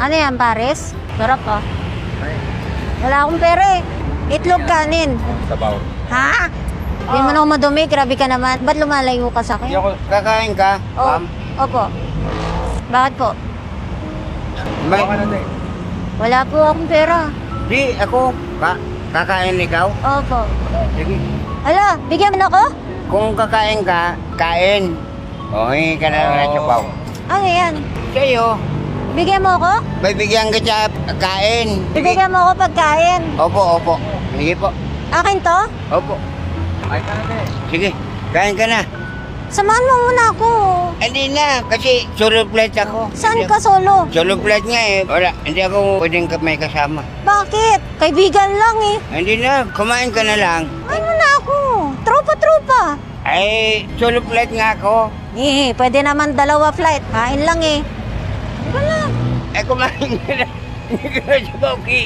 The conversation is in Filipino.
Ano yan, Paris? Sarap ah. Wala akong pera eh. Itlog kanin. Sabaw. Ha? Hindi mo na ako madumi, grabe ka naman. Ba't lumalayo ka sa akin? Kakain ka, Oh, ma'am? opo. Bakit po? May, Wala po akong pera. di, ako, kakain ikaw? Opo. Sige. Hala, bigyan mo na ako? Kung kakain ka, kain. O, hingi ka na lang ng sabaw. Ano yan? Sa'yo, Bigyan mo ako? bibigyan ka sa kain. Sige. Bibigyan mo ako pagkain. Opo. Sige po. Akin to? Opo. Ay ka na, Sige, kain ka na. Samahan mo muna ako. Hindi na, kasi solo flight ako. Saan ka solo? Solo flight nga eh. Wala, hindi ako pwedeng may kasama. Bakit? Kaibigan lang eh. Hindi na, kumain ka na lang. Ano na ako? Tropa-tropa. Ay, solo flight nga ako. Eh, pwede naman dalawa flight. Kain lang eh. Wala. Ay, kumain ka na. Hindi ka na sa bawki.